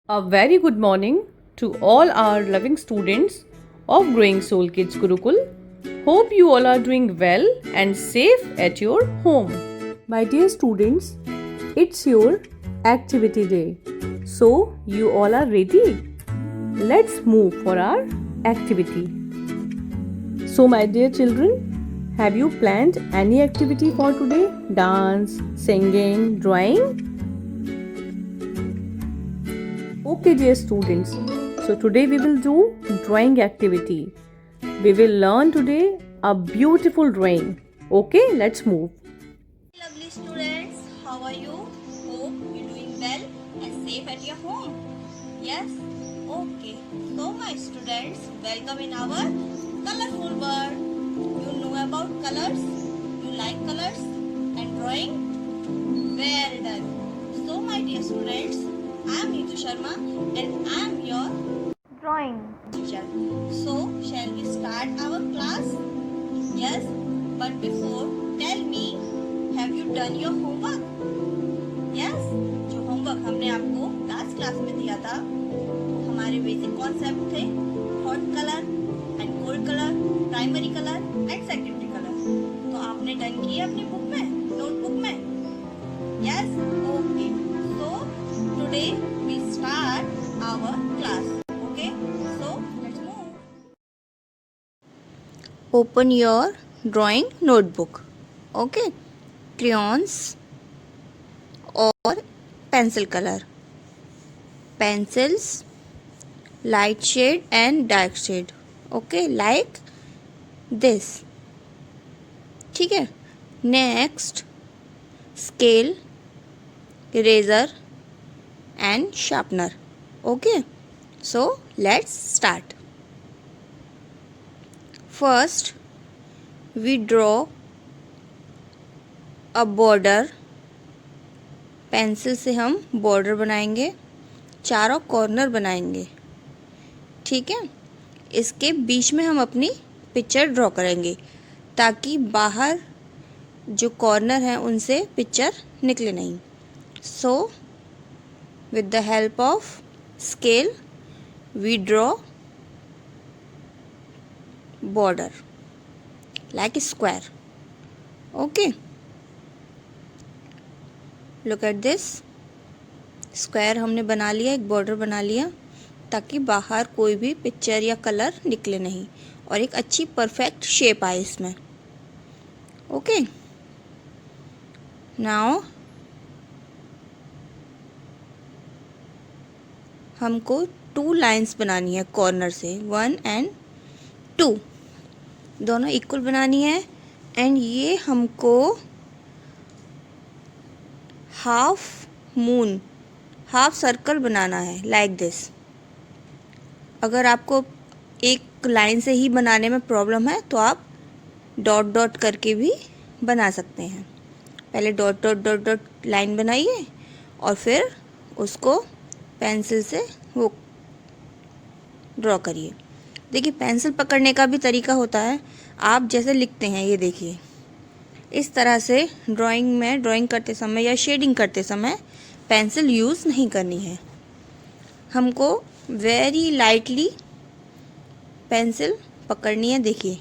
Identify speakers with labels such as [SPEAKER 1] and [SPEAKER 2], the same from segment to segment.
[SPEAKER 1] A very good morning to all our loving students of Growing Soul Kids Gurukul. Hope you all are doing well and safe at your home. My dear students, it's your activity day. So, you all are ready? Let's move for our activity. So, my dear children, have you planned any activity for today? Dance, singing, drawing? Okay, dear students, so today we will do drawing activity. We will learn today a beautiful drawing. Okay, let's move.
[SPEAKER 2] Lovely students, how are you? Hope you're doing well and safe at your home. Yes? Okay. So my students, welcome in our colorful world. You know about colors? You like colors and drawing? Well done. So my dear students, I am Neetu Sharma and I am your drawing teacher. So shall we start our class? Yes? But before, tell me, have you done your homework? Yes? जो homework हमने आपको last class में दिया था, हमारे basic concept थे hot colour and cold colour, primary colour and secondary colour. तो आपने डन किए अपनी बुक में, नोटबुक में? Yes? Okay. So today we start our class. Okay? So let's move. Open your drawing notebook. Okay, crayons or pencil color, pencils, light shade and dark shade. Okay, like this. ठीक है. Next, scale, eraser and sharpener. Okay, so let's start. First, we draw a border. Pencil से हम border बनाएंगे, चारों corner बनाएंगे. ठीक है. इसके बीच में हम अपनी पिक्चर ड्रॉ करेंगे ताकि बाहर जो कॉर्नर हैं उनसे पिक्चर निकले नहीं. So with the help of scale we draw border like a square. Okay, look at this square हमने बना लिया, एक बॉर्डर बना लिया ताकि बाहर कोई भी पिक्चर या कलर निकले नहीं और एक अच्छी परफेक्ट शेप आए इसमें. ओके, नाउ हमको 2 लाइंस बनानी है कॉर्नर से, 1 एंड 2 दोनों इक्वल बनानी है. एंड ये हमको हाफ मून, हाफ सर्कल बनाना है लाइक दिस. अगर आपको एक लाइन से ही बनाने में प्रॉब्लम है तो आप डॉट डॉट करके भी बना सकते हैं. पहले dot dot dot dot line बनाइए और फिर उसको पेंसिल से वो ड्रॉ करिए. देखिए, पेंसिल पकड़ने का भी तरीका होता है. आप जैसे लिखते हैं ये देखिए, इस तरह से ड्राइंग करते समय या शेडिंग करते समय पेंसिल यूज़ नहीं करनी है. हमको वेरी लाइटली पेंसिल पकड़नी है. देखिए,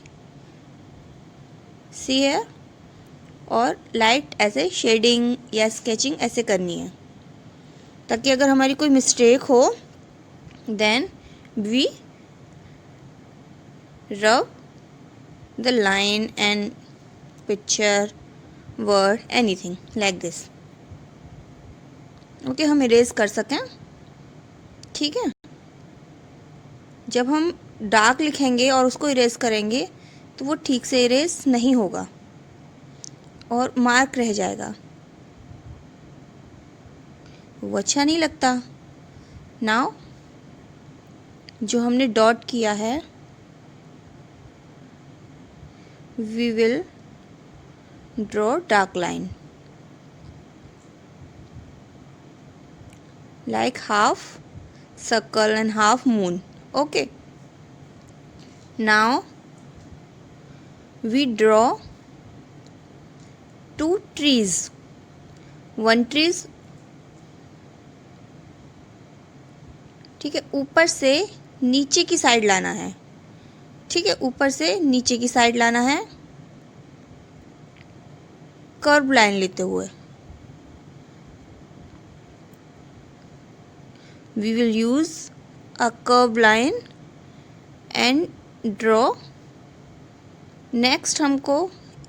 [SPEAKER 2] सी है, और लाइट ऐसे शेडिंग या स्केचिंग ऐसे करनी है ताकि अगर हमारी कोई मिस्टेक हो then we rub the line and picture, word, anything like this. Okay, हम इरेज कर सकें. ठीक है. जब हम डार्क लिखेंगे और उसको इरेज करेंगे तो वो ठीक से इरेज नहीं होगा और मार्क रह जाएगा, वो अच्छा नहीं लगता. नाउ जो हमने डॉट किया है we will draw dark line like half circle and half moon. Okay, now we draw 2 trees. One tree ठीक है, ऊपर से नीचे की साइड लाना है। ठीक है, ऊपर से नीचे की साइड लाना है कर्व लाइन लेते हुए। We will use a curve line and draw. Next हमको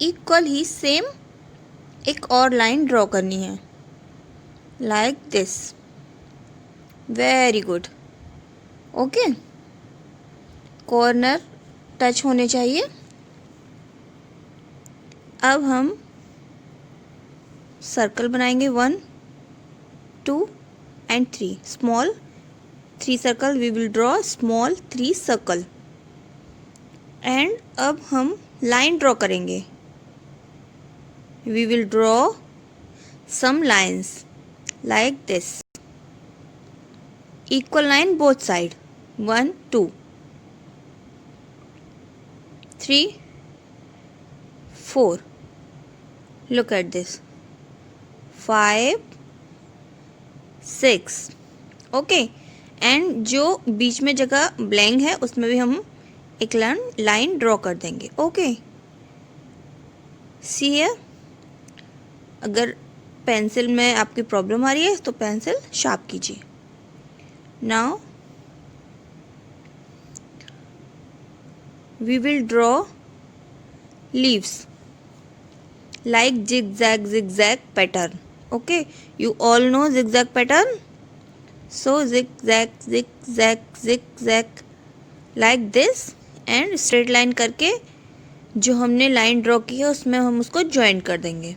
[SPEAKER 2] इक्वल ही सेम एक और लाइन ड्रॉ करनी है, like this. Very good. Okay, corner touch होने चाहिए। अब हम सर्कल बनाएंगे 1 2 and 3 small 3 circle. We will draw small 3 circle. And अब हम लाइन ड्रॉ करेंगे। We will draw some lines like this, equal line both side. 1 2 3 4, look at this, 5 6। Okay, and जो बीच में जगह ब्लैंक है उसमें भी हम एक लाइन ड्रॉ कर देंगे। ओके, सी है। अगर पेंसिल में आपकी प्रॉब्लम आ रही है तो पेंसिल शार्प कीजिए। Now we will draw leaves like zigzag pattern. Okay, you all know zigzag pattern, so zigzag like this, and straight line करके जो हमने लाइन ड्रॉ की है उसमें हम उसको ज्वाइन कर देंगे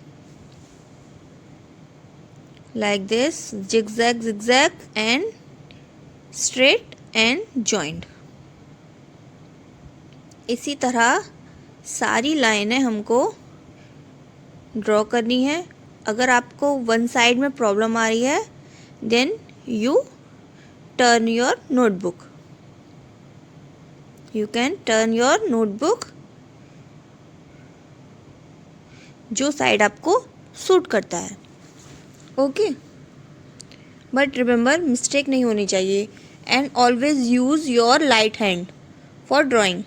[SPEAKER 2] like this, zigzag and straight and joined। इसी तरह सारी लाइनें हमको ड्रॉ करनी है। अगर आपको वन साइड में प्रॉब्लम आ रही है then you turn your notebook. You can turn your notebook जो साइड आपको सूट करता है। ओके, बट रिमेंबर मिस्टेक नहीं होनी चाहिए and always use your light hand for drawing.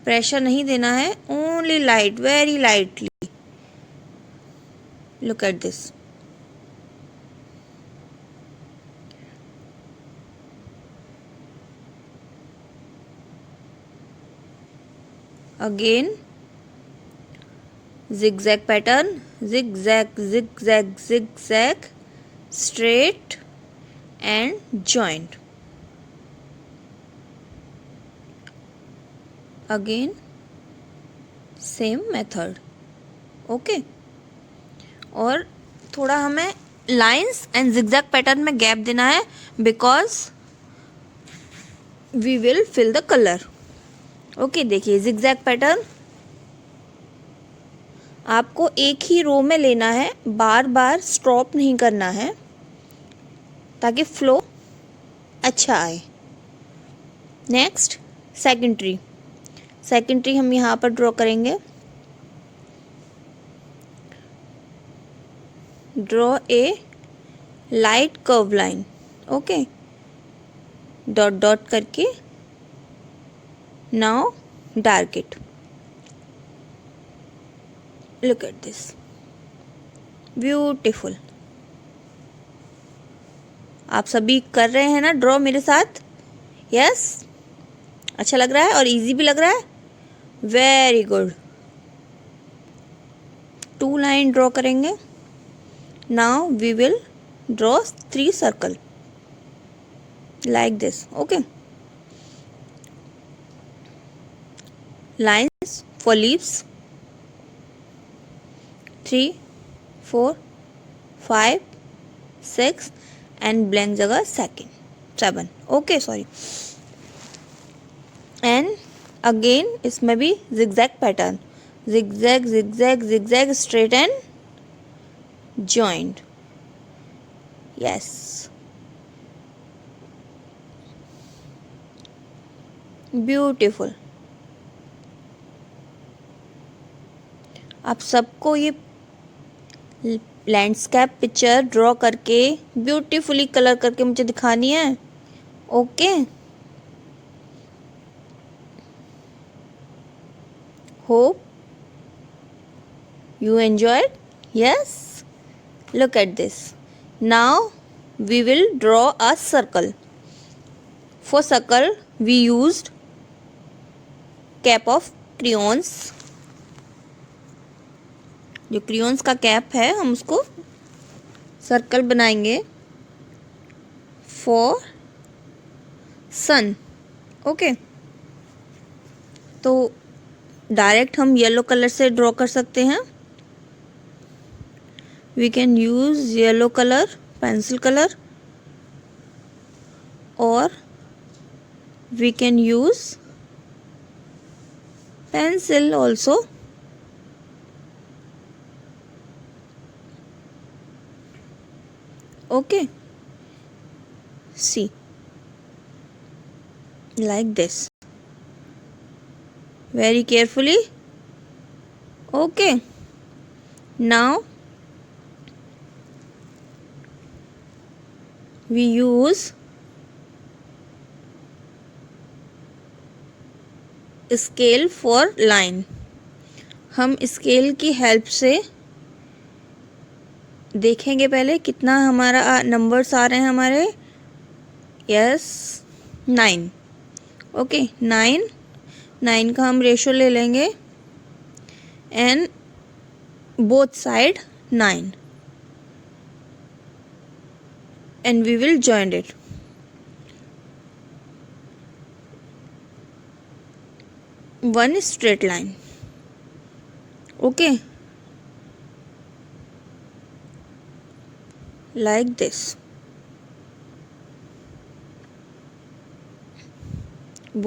[SPEAKER 2] Pressure नहीं देना है, only light, very lightly. Look at this. Again zigzag pattern, zigzag, straight and joint। Again same method. Okay, और थोड़ा हमें lines and zigzag pattern में gap देना है because we will fill the colour. Okay, देखिए जिगजैग पैटर्न आपको एक ही रो में लेना है, बार बार स्टॉप नहीं करना है ताकि फ्लो अच्छा आए। नेक्स्ट सेकंड ट्री हम यहाँ पर ड्रॉ करेंगे। Draw a light curve line. Okay, dot dot करके now dark it. Look at this, beautiful. आप सभी कर रहे हैं ना ड्रॉ मेरे साथ? यस, अच्छा लग रहा है और इजी भी लग रहा है। Very good. 2 लाइन ड्रॉ करेंगे। Now we will draw 3 circle like this. Okay, lines for leaves 3 4 5 6 and blank जगह 7। Okay, sorry. एंड अगेन इसमें भी zigzag pattern, zigzag straight and joint. Yes, beautiful. आप सबको ये लैंडस्केप पिक्चर ड्रॉ करके beautifully colour करके मुझे दिखानी है। Okay, hope you enjoyed? Yes, look at this. Now we will draw a circle. For circle we used cap of crayons. जो crayons का कैप है हम उसको सर्कल बनाएंगे for sun. ओके, तो डायरेक्ट हम येलो कलर से ड्रॉ कर सकते हैं। We can use yellow color, pencil color, or we can use pencil also. Okay, see, like this, very carefully. Okay, now we use scale for line. हम scale की help से देखेंगे पहले कितना हमारा नंबर्स आ रहे हैं हमारे। यस, 9। ओके, 9 का हम रेशो ले लेंगे and both side 9 and we will join it. One straight line. Okay, like this.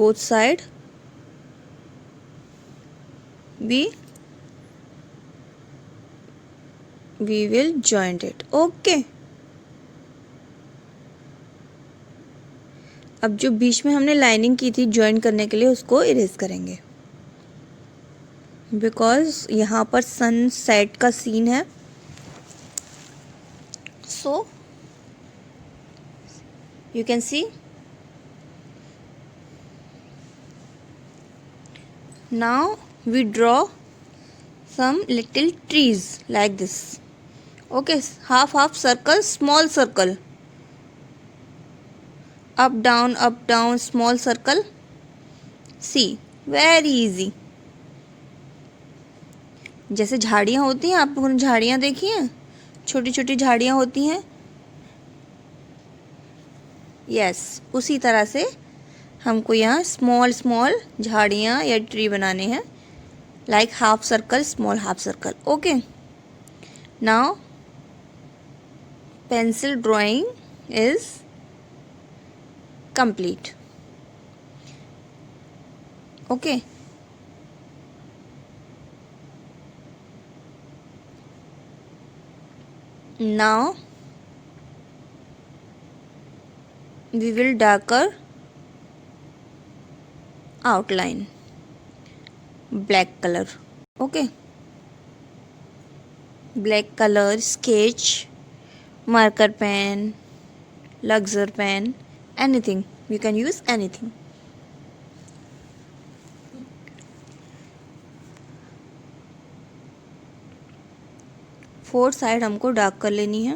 [SPEAKER 2] Both side we will join it. Okay, अब जो बीच में हमने लाइनिंग की थी ज्वाइन करने के लिए उसको इरेज करेंगे, बिकॉज यहाँ पर सनसेट का सीन है। So you can see now we draw some little trees like this. Okay, half circle, small circle, up down, small circle. See, very easy. जैसे झाड़ियाँ होती हैं, आप लोगों ने झाड़ियाँ देखी हैं, छोटी छोटी झाड़ियाँ होती हैं। यस, उसी तरह से हमको यहाँ स्मॉल झाड़ियाँ या ट्री बनाने हैं, like half circle, small half circle. Okay, now pencil drawing is complete. Okay, now we will darker outline, black color. Okay, black color, sketch, marker pen, luxer pen, anything, you can use anything. Four side हमको dark कर लेनी है।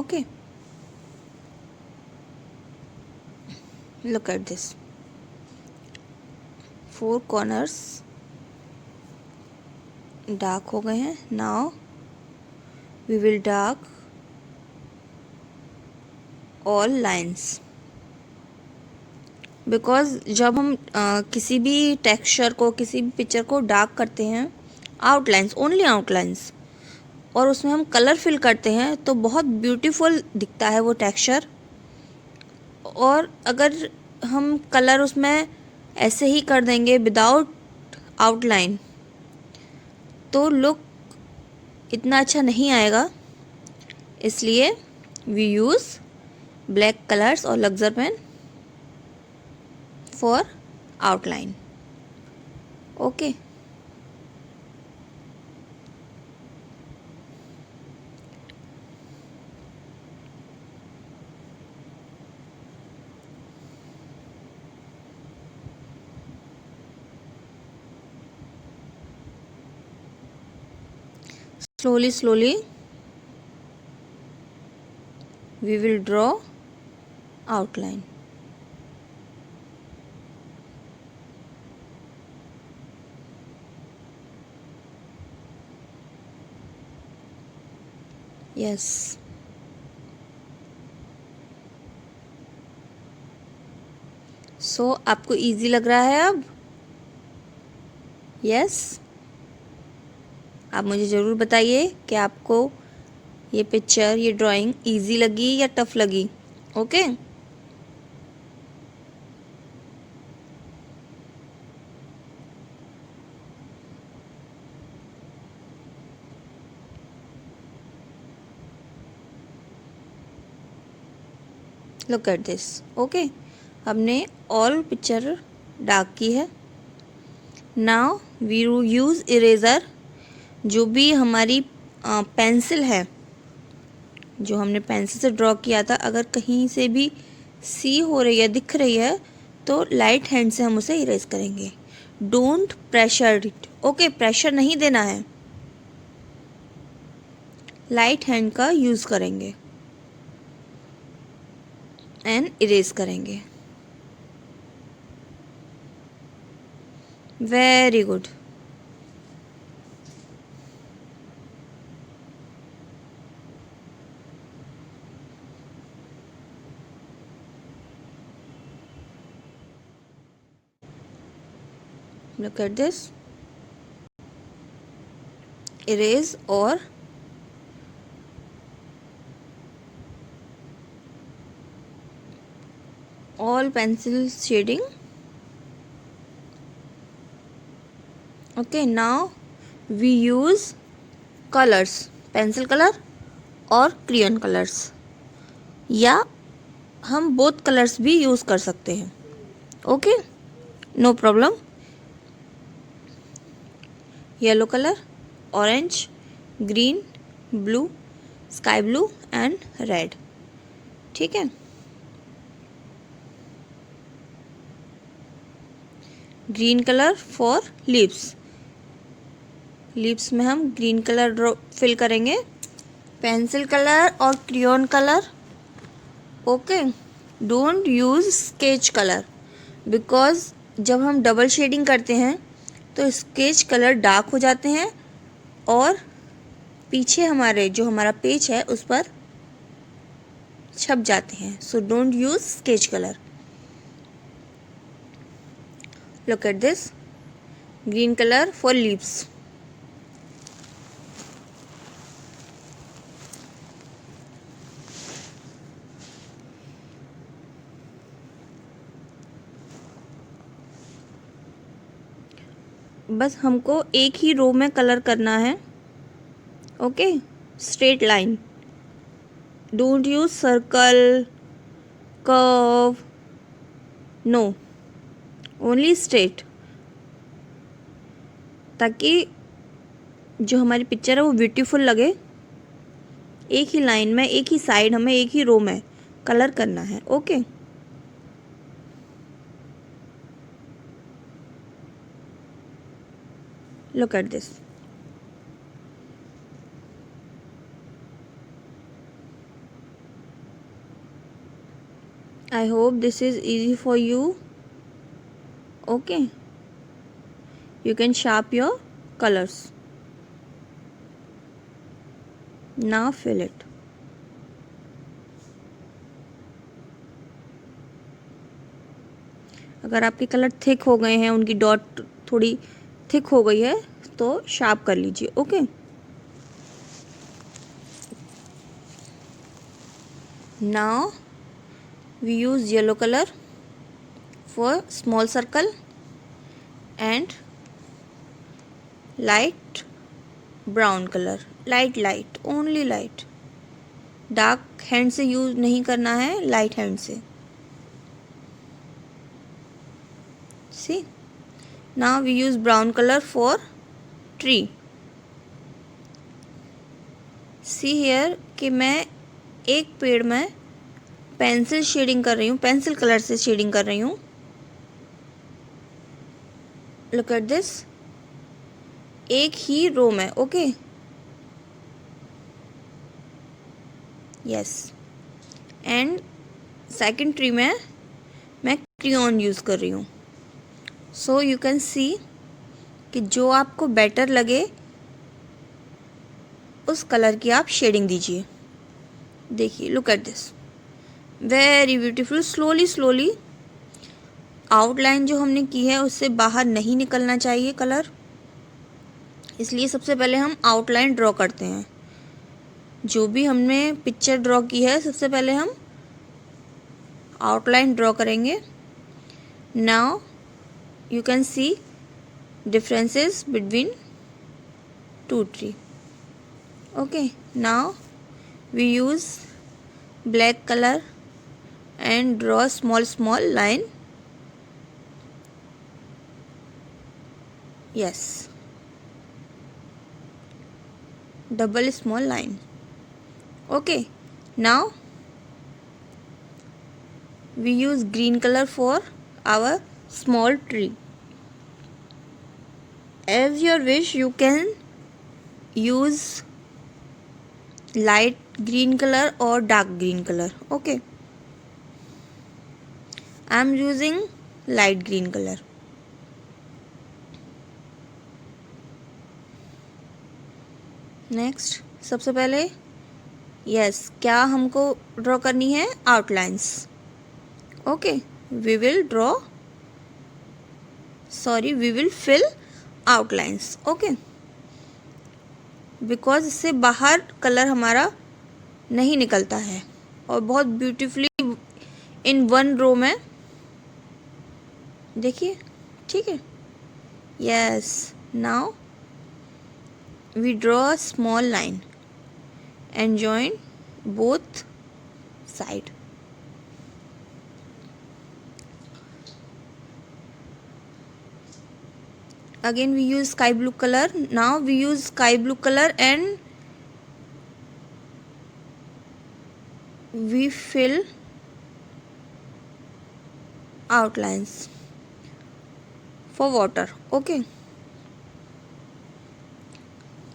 [SPEAKER 2] Okay, look at this, 4 corners dark हो गए हैं। Now we will dark all lines, because जब हम किसी भी टेक्सचर को, किसी भी पिक्चर को डार्क करते हैं, आउटलाइंस, ओनली आउटलाइंस, और उसमें हम कलर फिल करते हैं तो बहुत ब्यूटीफुल दिखता है वो टेक्सचर। और अगर हम कलर उसमें ऐसे ही कर देंगे विदाउट आउटलाइन तो लुक इतना अच्छा नहीं आएगा। इसलिए we use black colors or luxer pen for outline. Okay. Slowly we will draw outline. Yes. सो आपको इजी लग रहा है अब? यस। आप मुझे ज़रूर बताइए कि आपको ये पिक्चर, ये ड्राइंग इजी लगी या टफ लगी। Okay. Look at this. Okay, हमने ऑल पिक्चर डार्क की है। Now we use eraser. जो भी हमारी पेंसिल है, जो हमने पेंसिल से ड्रॉ किया था, अगर कहीं से भी सी हो रही है, दिख रही है, तो लाइट हैंड से हम उसे इरेज करेंगे। Don't pressure it. Okay, pressure नहीं देना है, लाइट हैंड का यूज़ करेंगे एंड इरेज करेंगे। Very good. Look at this. Erase or all pencil shading. Okay, now we use colors, pencil color और crayon colors, या हम both colors भी यूज़ कर सकते हैं। Okay, no problem. Yellow colour, orange, green, blue, sky blue and red. ठीक है। Green colour for lips. Lips में हम ग्रीन कलर ड्रॉ फिल करेंगे। पेंसिल कलर और crayon colour. Okay, don't use sketch colour, because जब हम double shading करते हैं तो स्केच कलर डार्क हो जाते हैं और पीछे हमारे जो हमारा पेज है उस पर छप जाते हैं। So don't use sketch colour. Look at this, green colour for leaves. बस हमको एक ही रो में कलर करना है। Okay, straight line. Don't use circle, curve, no, only straight, ताकि जो हमारी पिक्चर है वो ब्यूटीफुल लगे। एक ही लाइन में, एक ही साइड, हमें एक ही रो में कलर करना है। Okay, look at this. I hope this is easy for you. Okay, you can sharp your colors. Now fill it. अगर आपके कलर थिक हो गए हैं, उनकी डॉट थोड़ी थिक हो गई है, तो शार्प कर लीजिए। Okay, now we use yellow colour for small circle and light brown colour, light, only light. Dark hand से यूज नहीं करना है, लाइट हैंड से। See, now we use brown colour for tree. See here कि मैं एक पेड़ में पेंसिल शेडिंग कर रही हूँ, पेंसिल कलर से शेडिंग कर रही हूँ। लुक एट दिस, एक ही रो में। Okay, yes. And second tree में मैं क्रेयॉन यूज़ कर रही हूँ। सो यू कैन सी कि जो आपको बेटर लगे उस कलर की आप शेडिंग दीजिए। देखिए, look at this, very beautiful. Slowly slowly outline जो हमने की है उससे बाहर नहीं निकलना चाहिए कलर, इसलिए सबसे पहले हम आउटलाइन ड्रॉ करते हैं। जो भी हमने पिक्चर ड्रॉ की है सबसे पहले हम आउटलाइन ड्रॉ करेंगे। Now you can C differences between two tree. Okay, now we use black color and draw small line. Yes, double small line. Okay, now we use green color for our small tree. As your wish, you can use light green color or dark green color. Okay, I am using light green color. Next, सबसे पहले क्या हमको draw करनी है? Outlines. Okay, we will fill outlines. Okay, because इससे बाहर colour हमारा नहीं निकलता है और बहुत ब्यूटीफुली इन वन रो में, देखिए, ठीक है। Yes, now we draw a small line and join both side. Again we use sky blue color. Now we use sky blue color and we fill outlines for water. Okay,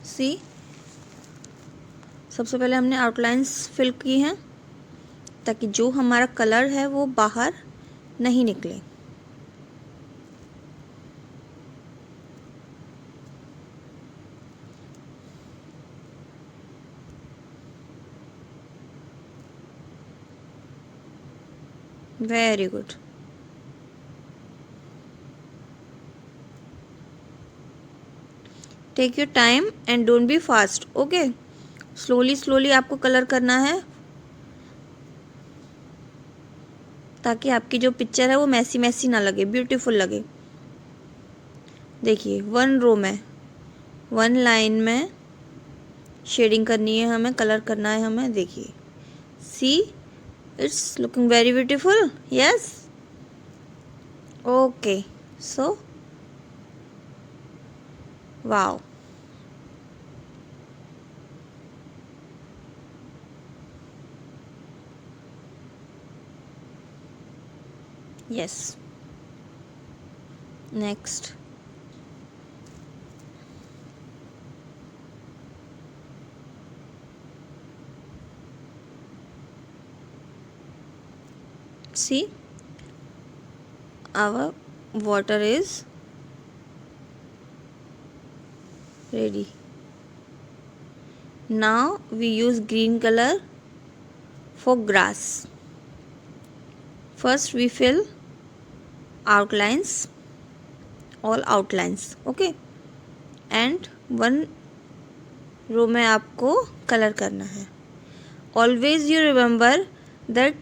[SPEAKER 2] सी, सबसे पहले हमने outlines fill की हैं ताकि जो हमारा colour है वो बाहर नहीं निकले। Very good. Take your time and don't be fast. Okay, slowly आपको कलर करना है ताकि आपकी जो पिक्चर है वो मैसी ना लगे, ब्यूटीफुल लगे। देखिए, वन रो में, वन लाइन में शेडिंग करनी है हमें, कलर करना है हमें। देखिए, see, it's looking very beautiful. Yes, okay, so wow. Yes, next, see, our water is ready. Now we use green color for grass. First we fill outlines, all outlines. Okay, and one row में आपको colour करना है। Always you remember that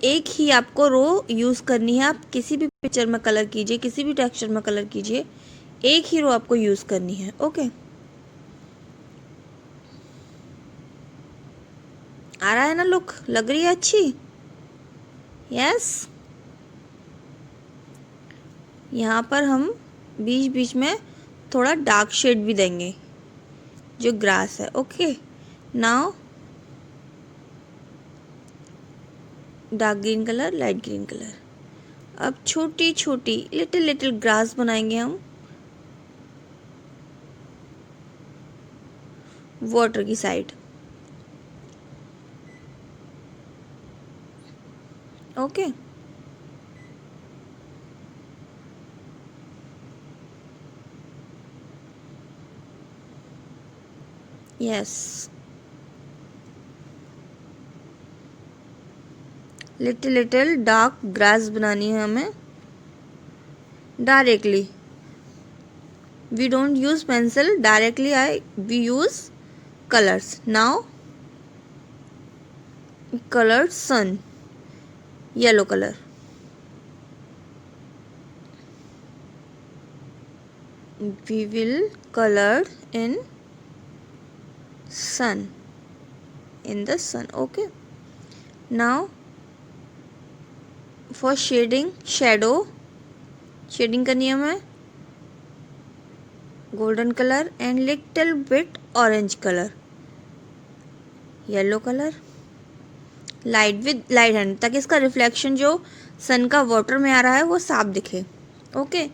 [SPEAKER 2] एक ही आपको रो use करनी है। आप किसी भी पिक्चर में कलर कीजिए, किसी भी टेक्सचर में कलर कीजिए, एक ही रो आपको यूज़ करनी है। ओके, आ रहा है ना लुक, लग रही है अच्छी? यस। यहाँ पर हम बीच बीच में थोड़ा डार्क शेड भी देंगे जो ग्रास है। Okay, now dark green colour, light green colour. अब छोटी छोटी लिटिल लिटिल ग्रास बनाएंगे हम वाटर की side. Okay, yes. Little little dark grass बनानी है हमें directly. We don't use pencil directly, we use colors. Now color sun, yellow color. We will color in sun, in the sun. Okay, now for shading, shading करनी है हमें golden color and little bit orange color, yellow color, light with light hand, ताकि इसका reflection जो सन का water में आ रहा है वो साफ दिखे। Okay,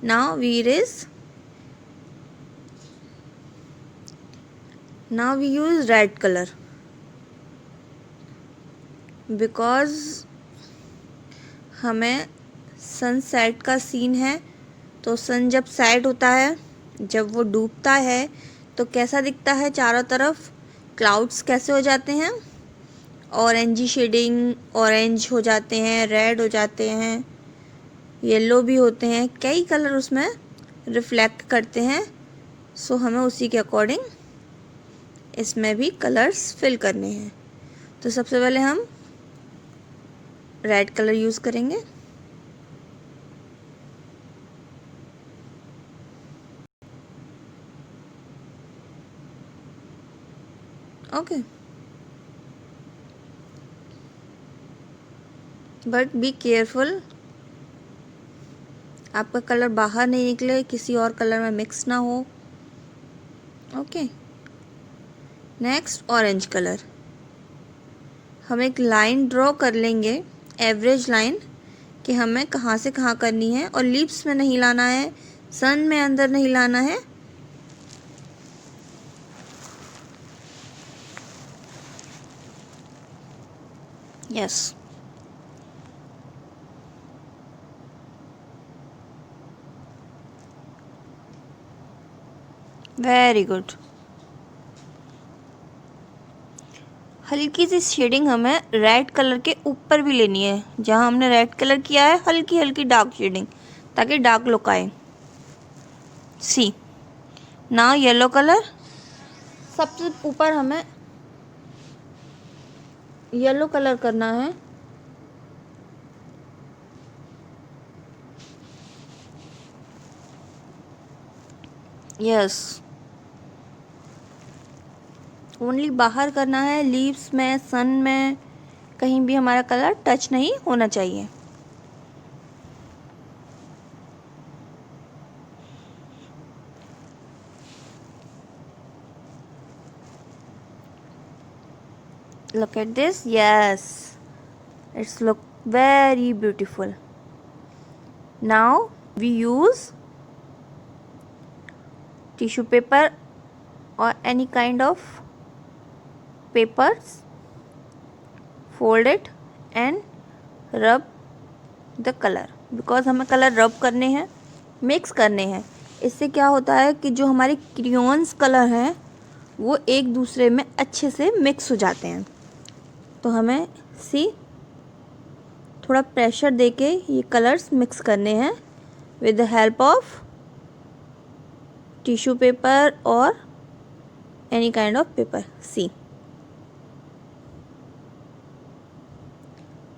[SPEAKER 2] now we use red colour because हमें सनसेट का सीन है। तो सन जब सेट होता है, जब वो डूबता है तो कैसा दिखता है, चारों तरफ क्लाउड्स कैसे हो जाते हैं, ऑरेंजी शेडिंग, ऑरेंज हो जाते हैं, रेड हो जाते हैं, येलो भी होते हैं, कई कलर उसमें रिफ्लेक्ट करते हैं। सो हमें उसी के अकॉर्डिंग इसमें भी कलर्स फिल करने हैं। तो सबसे पहले हम रेड कलर यूज़ करेंगे। ओके, बट बी केयरफुल, आपका कलर बाहर नहीं निकले, किसी और कलर में मिक्स ना हो। Okay, next orange colour. हम एक लाइन ड्रॉ कर लेंगे, एवरेज लाइन, कि हमें कहाँ से कहाँ करनी है, और लीव्स में नहीं लाना है, सन में अंदर नहीं लाना है। Yes, very good. हल्की सी शेडिंग हमें रेड कलर के ऊपर भी लेनी है, जहाँ हमने रेड कलर किया है हल्की हल्की डार्क शेडिंग, ताकि डार्क लुक आए। सी, नाउ येलो कलर, सबसे ऊपर हमें येलो कलर करना है। यस, ओनली बाहर करना है, लीव्स में, सन में, कहीं भी हमारा कलर टच नहीं होना चाहिए। Look at this. Yes, it's look very beautiful. Now we use tissue paper or any kind of papers, fold it and rub the color, because हमें कलर रब करने हैं, मिक्स करने हैं। इससे क्या होता है कि जो हमारे क्रियॉन्स कलर हैं वो एक दूसरे में अच्छे से मिक्स हो जाते हैं। तो हमें थोड़ा प्रेशर देके ये कलर्स मिक्स करने हैं with the help of tissue paper और any kind of paper. See,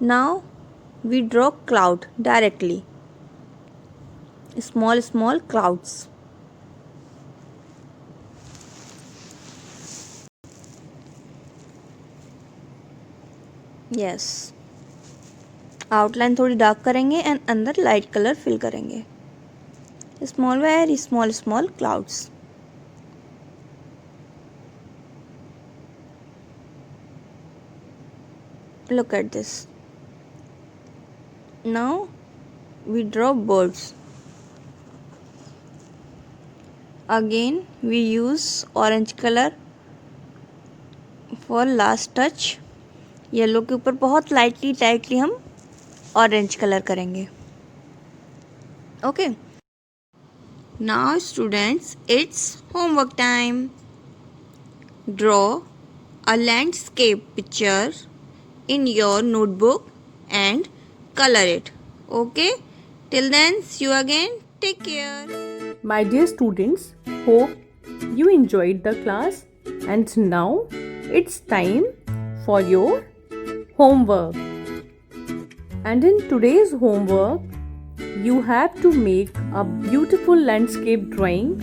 [SPEAKER 2] now we draw cloud directly, small clouds. Yes, outline थोड़ी डार्क करेंगे एंड अंदर लाइट कलर फिल करेंगे. Small, very small small clouds. Look at this. Now we draw birds. Again we use orange color for last touch. Yellow के ऊपर बहुत lightly tightly हम orange colour करेंगे. Okay, now students, it's homework time. Draw a landscape picture in your notebook and color it. Okay, till then, see you again. Take care.
[SPEAKER 1] My dear students, hope you enjoyed the class, and now it's time for your homework. And in today's homework, you have to make a beautiful landscape drawing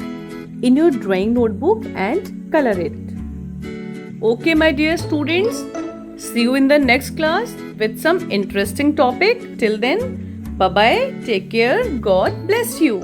[SPEAKER 1] in your drawing notebook and color it. Okay, my dear students, see you in the next class with some interesting topic. Till then, bye bye, take care, God bless you.